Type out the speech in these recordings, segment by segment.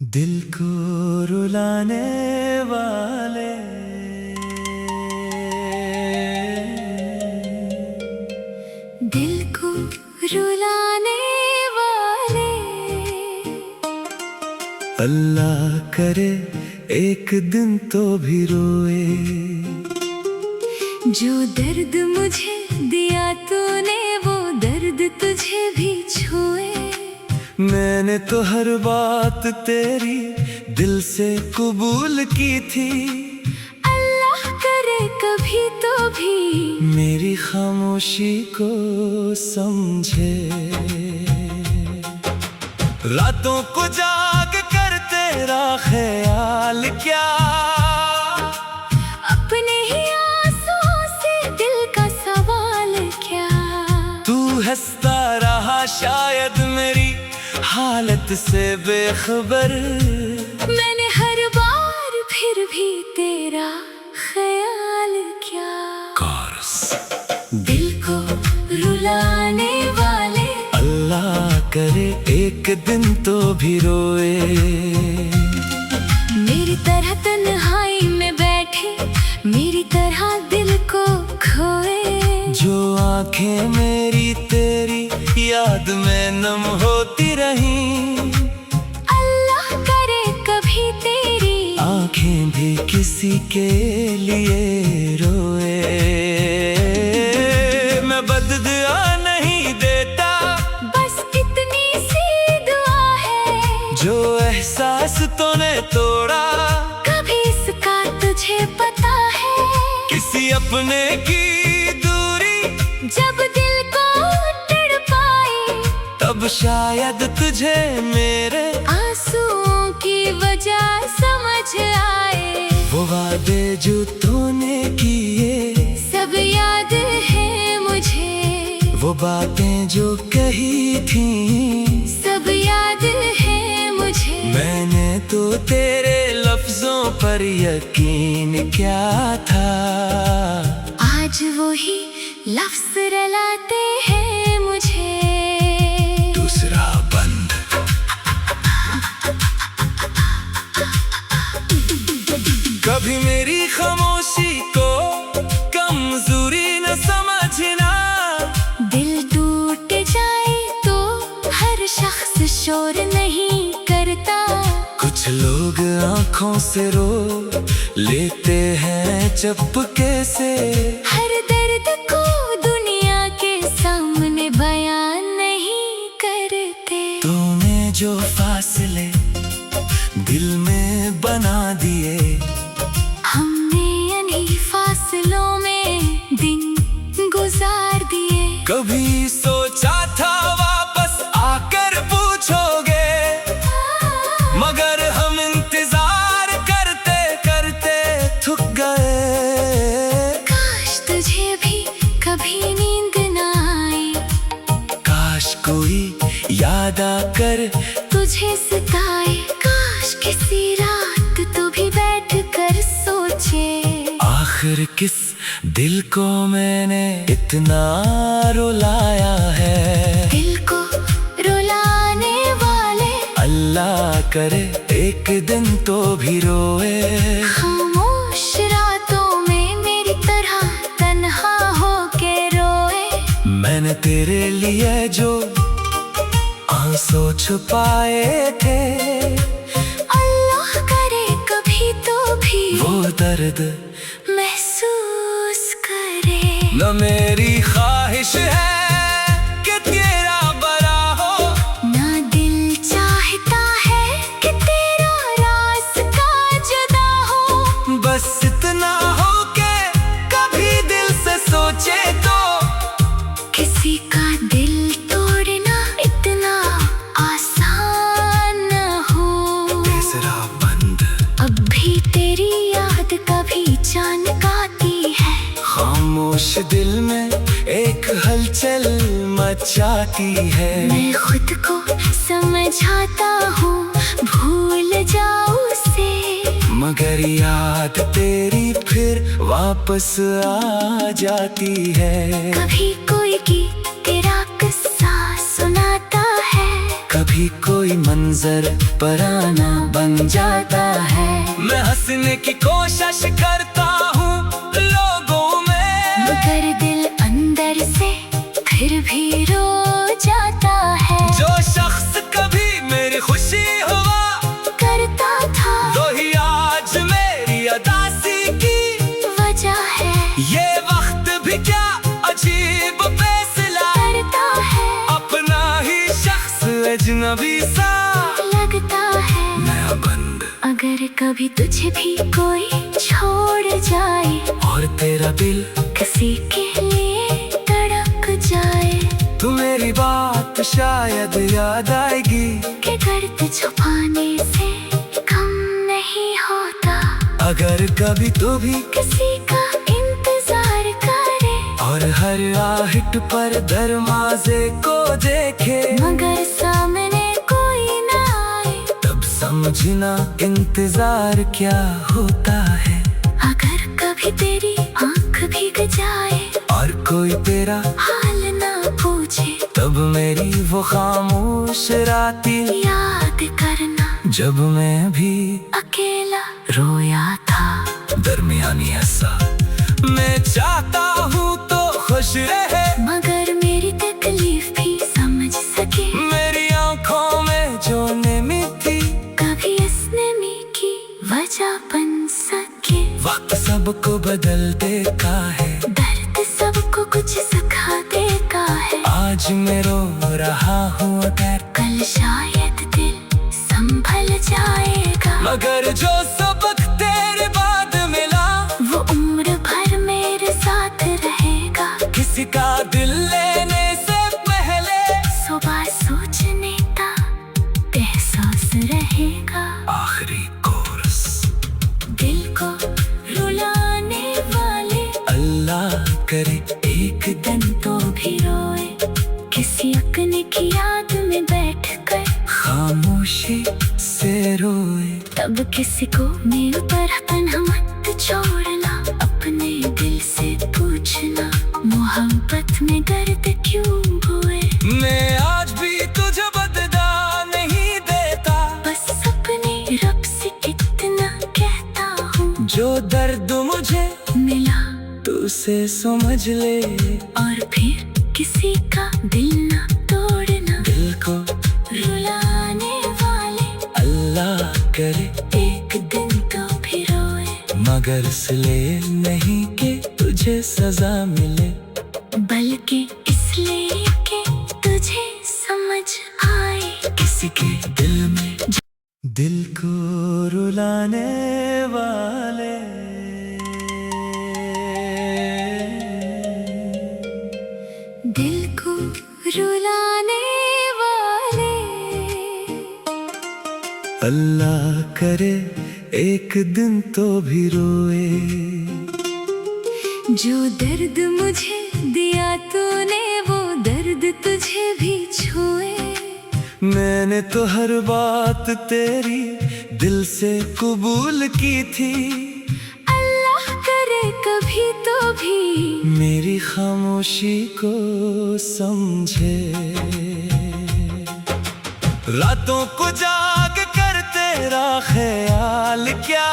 दिल को रुलाने वाले दिल को रुलाने वाले अल्लाह करे एक दिन तो भी रोए। जो दर्द मुझे दिया तूने वो दर्द तुझे भी छुए। मैंने तो हर बात तेरी दिल से कबूल की थी। अल्लाह करे कभी तो भी मेरी खामोशी को समझे। रातों को जाग कर तेरा ख्याल क्या, अपने ही आंसुओं से दिल का सवाल क्या। तू हंसता रहा शायद मेरी हालत से बेखबर। मैंने हर बार फिर भी तेरा ख्याल क्या। दिल को रुलाने वाले अल्लाह करे एक दिन तो भी रोए। मेरी तरह तन्हाई में बैठे मेरी तरह दिल को खोए। जो आंखें मेरी तेरी याद में नम होती रही। अल्लाह करे कभी तेरी आंखें भी किसी के लिए रोए। मैं बददुआ नहीं देता, बस इतनी सी दुआ है। जो एहसास तूने तोड़ा कभी इसका तुझे पता है। किसी अपने की दूरी जब दिल को तड़पाए तब शायद तुझे मेरे आंसुओं की वजह समझ आए। वो वादे जो तूने किए सब याद है मुझे। वो बातें जो कही थी सब याद है मुझे। मैंने तो तेरे लफ्जों पर यकीन क्या था। आज वो ही लफ्ज रुलाते हैं मुझे। दूसरा बंद। कभी मेरी खामोशी को कमजोरी न समझना। दिल टूट जाए तो हर शख्स शोर नहीं करता। कुछ लोग आंखों से रो लेते हैं चुपके से। हर दर्द को दुनिया के सामने बयान नहीं करते। तूने जो फासले दिल में बना दिए, हमने इन्हीं फासलों में दिन गुजार दिए। कभी सोचा था वापस आकर पूछोगे, मगर हम इंतजार करते करते थक गए। काश तुझे भी कभी नींद न आए। काश कोई याद आकर तुझे सताए। काश किसी रात तू भी बैठ कर सोचे। आखिर किस दिल को मैंने इतना रुलाया है। दिल को रुलाने वाले अल्लाह करे एक दिन तो भी रोए। खामोश रातों में मेरी तरह तन्हा होके रोए। मैंने तेरे लिए जो आंसू छुपाए थे, अल्लाह करे कभी तो भी वो दर्द महसूस करे। न मेरी ख्वाहिश है कि तेरा बड़ा हो, ना दिल चाहता है कि तेरा रास्ता जुदा हो। बस इतना हो के कभी दिल से सोचे तो। किसी का दिल तोड़ना इतना आसान न हो। तीसरा बंद। अब भी तेरी याद कभी चांद गाती है। खामोश दिल में एक हलचल मचाती है। मैं खुद को समझाता हूँ भूल जाऊँ उसे। मगर याद तेरी फिर वापस आ जाती है। कभी कोई गीत तेरा किस्सा सुनाता है। कभी कभी कोई मंजर पराना बन जाता है। मैं हंसने की कोशिश करता हूँ लोगों में, मगर दिल अंदर से फिर भी रो जाता है। जो शख्स कभी मेरी खुशी हुआ करता था, वही आज मेरी उदासी की वजह है। ये वक्त भी क्या अजीब फैसला करता है, अपना ही शख्स अजनबी सा लगता है। नया बंद अगर कभी तुझे भी कोई छोड़ जाए और तेरा दिल किसी के लिए तड़प जाए, तो मेरी बात शायद याद आएगी कि दर्द छुपाने से कम नहीं होता। अगर कभी तू भी किसी का इंतजार करे और हर आहट पर दरवाजे को देखे, मगर सामने कोई ना आए, तब समझना इंतजार क्या होता है। अगर कभी तेरी आंख भीग जाए और कोई तेरा हाल ना पूछे, तब मेरी वो खामोश रातें याद करना जब मैं भी अकेला रोया था। दरमियानी ऐसा मैं चाहता हूँ तो खुश रहे, मगर मेरी तकलीफ भी समझ सके। मेरी आंखों में जो नमी थी कभी इस नमी की वजह बन सके। वक्त सबको बदल देता है, दर्द सबको कुछ सिखा देता है। आज मैं रो रहा हूँ अगर कल शायद दिल संभल जाएगा, मगर जो सबक तेरे बाद मिला वो उम्र भर मेरे साथ रहेगा। किसी का दिल लेने से पहले सुबह सोचने का एहसास रहेगा। आखिरी कोरस दिल को रुलाने वाले अल्लाह करे एक दिन तो भी रोए, किसी अपने की याद में बैठकर खामोशी से रोए। तब किसी को मेरे तरफन मत छोड़ना, अपने दिल से पूछना मोहब्बत में दर्द क्यों हुए। मैं आज भी तुझे बदला नहीं देता, बस अपने रब से इतना कहता हूँ, जो दर्द मुझे मिला तू उसे समझ ले। और फिर किसी का दिल ना तोड़ना। दिल को रुलाने वाले अल्लाह करे एक दिन तो भी रोए, मगर इसलिए नहीं कि तुझे सजा मिले, बल्कि इसलिए कि तुझे समझ आए। किसी के दिल में दिल को रुलाने वाले दिल को रुलाने वाले अल्लाह करे एक दिन तो भी रोए। जो दर्द मुझे दिया तूने वो दर्द तुझे भी छुए। मैंने तो हर बात तेरी दिल से कबूल की थी, अल्लाह करे कभी तो भी मेरी खामोशी को समझे। रातों को जाग कर तेरा ख्याल क्या,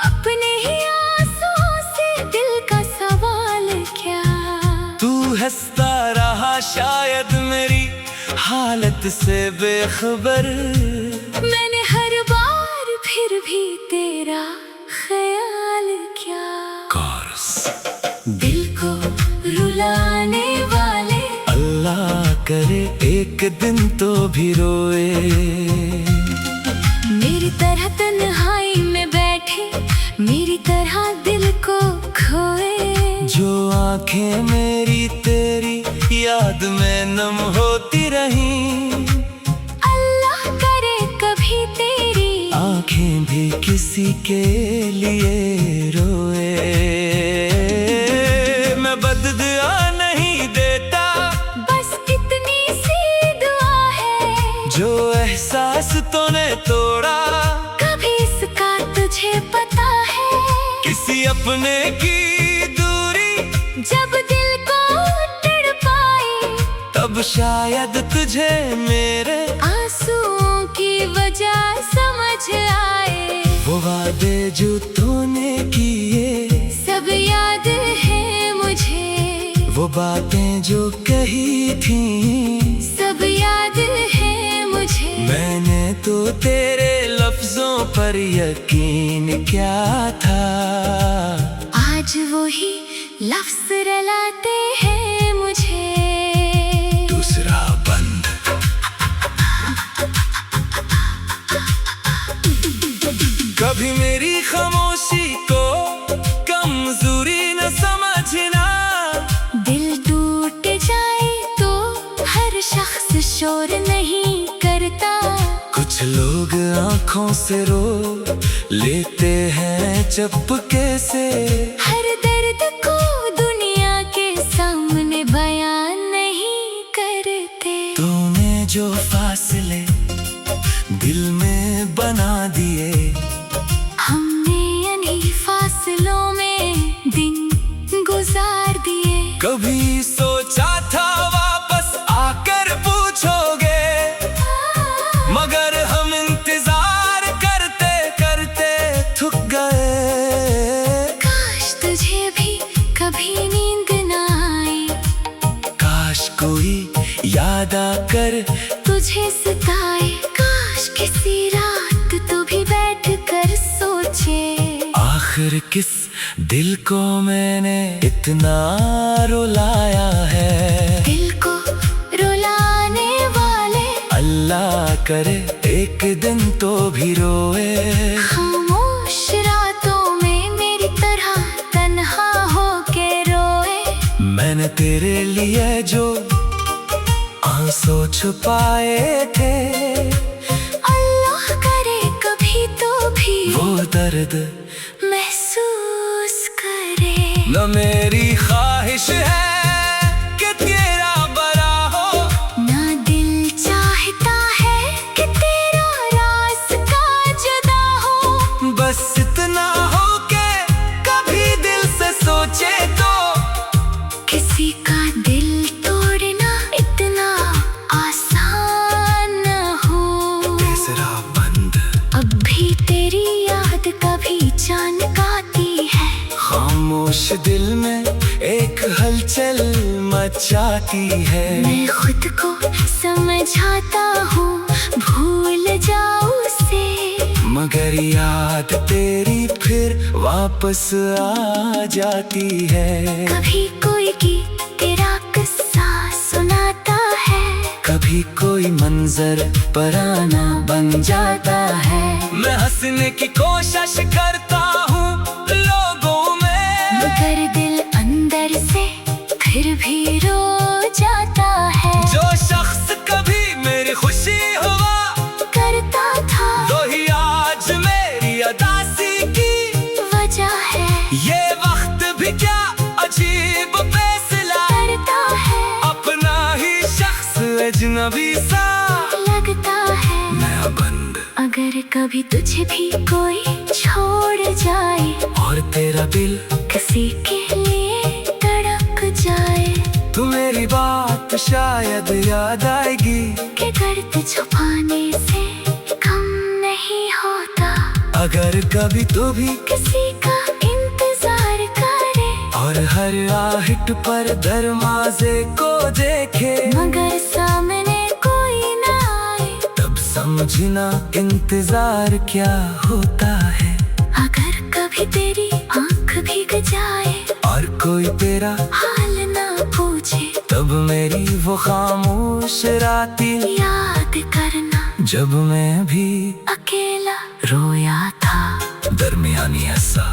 अपने ही आंसुओं से दिल का सवाल क्या। तू हंसता रहा शायद मेरी हालत से बेखबर, मैंने हर बार फिर भी तेरा ख्याल क्या। दिल को रुलाने वाले अल्लाह करे एक दिन तो भी रोए। मेरी तरह तन्हाई में बैठे, मेरी तरह दिल को खोए। जो आंखें मेरी तेरी याद में नम होती रहीं, अल्लाह करे कभी तेरी आंखें भी किसी के लिए रोए। मैं बददुआ नहीं देता, बस इतनी सी दुआ है। जो एहसास तूने तोड़ा कभी इसका तुझे पता है। किसी अपने की दूरी जब दिल को तड़पाए, तब शायद तुझे मेरे आंसुओं की वजह समझ आए। वो वादे जो तूने किए सब याद है मुझे, वो बातें जो कही थी सब याद है मुझे। मैंने तो तेरे लफ्जों पर यकीन क्या था। आज वही लफ्ज रुलाते हैं मुझे। दूसरा बंद। कभी मेरी खामोशी को कमजोरी न समझना। दिल टूट जाए तो हर शख्स शोर नहीं करता। कुछ लोग आंखों से रो लेते हैं चुपके से। हर दर्द को दुनिया के सामने बयान नहीं करते। तूने जो फासले दिल में बना दिए, हमने इन्हीं फासलों में दिन गुजार दिए। कभी सोचा था वापस आकर पूछोगे, मगर हम इंतजार करते करते थक गए। काश तुझे भी कभी नींद न आए, काश कोई याद आकर तुझे सताए। काश किसी रात तू भी बैठ कर सोचे, आखिर किस दिल को मैंने इतना रुलाया है। दिल को रुलाने वाले अल्लाह करे एक दिन तो भी रोए। खामोश रातों में मेरी तरह तन्हा होके रोए। मैंने तेरे लिए जो आंसू छुपाए थे, अल्लाह करे कभी तो भी वो दर्द महसूस करे। न मेरी ख्वाहिश है कि तेरा बड़ा हो, ना दिल चाहता है कि तेरा रास्ता जुदा हो। बस इतना हो के कभी दिल से सोचे तो। किसी का दिल तोड़ना इतना आसान न हो। तीसरा बंद। अब भी तेरी याद कभी अचानक आती है। खामोश दिल में एक हलचल मचाती है। मैं खुद को समझाता हूँ भूल जाऊँ उसे, मगर याद तेरी फिर वापस आ जाती है। कभी कोई गीत तेरा किस्सा सुनाता है, कभी कोई मंजर पराना बन जाता है। मैं हंसने की कोशिश करता हूँ लोगों में, मगर दिल अंदर से फिर भी रो जाता है। जो शख्स कभी मेरी खुशी हुआ करता था वही आज मेरी उदासी की वजह है। ये वक्त भी क्या अजीब फैसला करता है अपना ही शख्स अजनबी सा लगता है। नया बंद। अगर कभी तुझे भी कोई छोड़ जाए और तेरा दिल किसी के लिए तड़प जाए, तू मेरी बात शायद याद आएगी कि दर्द छुपाने से कम नहीं होता। अगर कभी तू भी किसी का इंतजार करे और हर आहट पर दरवाजे को देखे, मगर सामने कोई ना आए, तब समझना इंतजार क्या होता है। अगर कभी तेरी आंख भीग जाए और कोई तेरा हाल ना पूछे, तब मेरी वो खामोश रातें याद करना जब मैं भी अकेला रोया था। दरमियानी ऐसा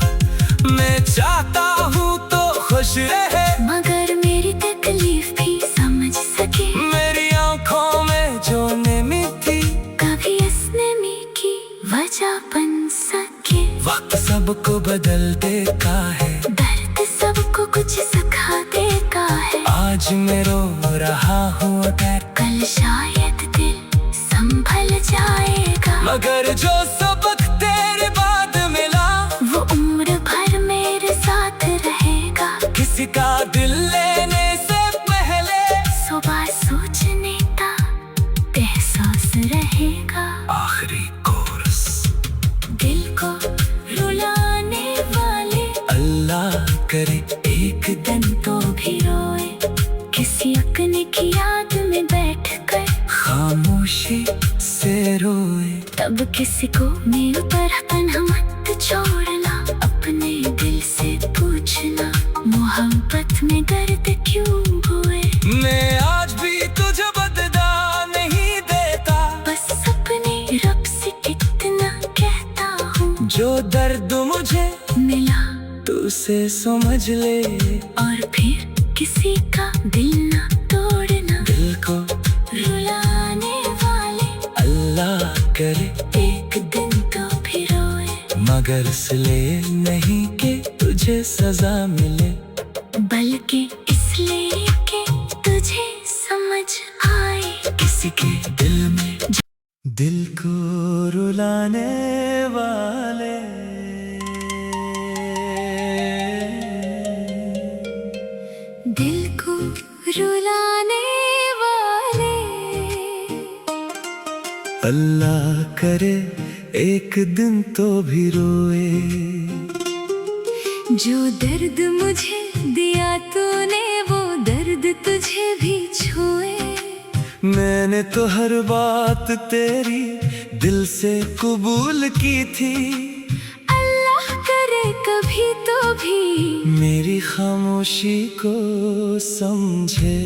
मैं चाहता हूँ तो खुश रहे, मगर मेरी तकलीफ भी समझ सके। मेरी आंखों में जो नमी थी कभी हंसने की वजह बन सके। वक्त सबको बदल देता है, दर्द सबको कुछ सिखा देता है। आज मैं रो रहा हूँ अगर कल शायद दिल संभल जाएगा, मगर जो सबक तेरे बाद मिला वो उम्र भर मेरे साथ रहेगा। किसी का दिल लेने से पहले सुबह सोचना करे एक दिन तो भी रोए, किसी अपने की याद में बैठ कर खामोशी से रोए। तब किसी को मेरे तरफन मत छोड़ना, अपने दिल से पूछना मोहब्बत में दर्द क्यों हुए। मैं आज भी तुझे बदला नहीं देता, बस अपने रब से कितना कहता हूँ, जो दर्द मुझे मिला तू उसे समझ ले। और फिर किसी का दिल न तोड़ना, दिल को रुलाने वाले अल्लाह करे एक दिन तो भी रोए। मगर इसलिए नहीं कि तुझे सजा मिले, बल्कि इसलिए कि तुझे समझ आए किसी के दिल में दिल को रुलाने वाले। दिल को रुलाने वाले अल्लाह करे एक दिन तो भी रोए। जो दर्द मुझे दिया तूने, वो दर्द तुझे भी छुए। मैंने तो हर बात तेरी दिल से कबूल की थी, अल्लाह करे कभी तो भी मेरी खामोशी को समझे।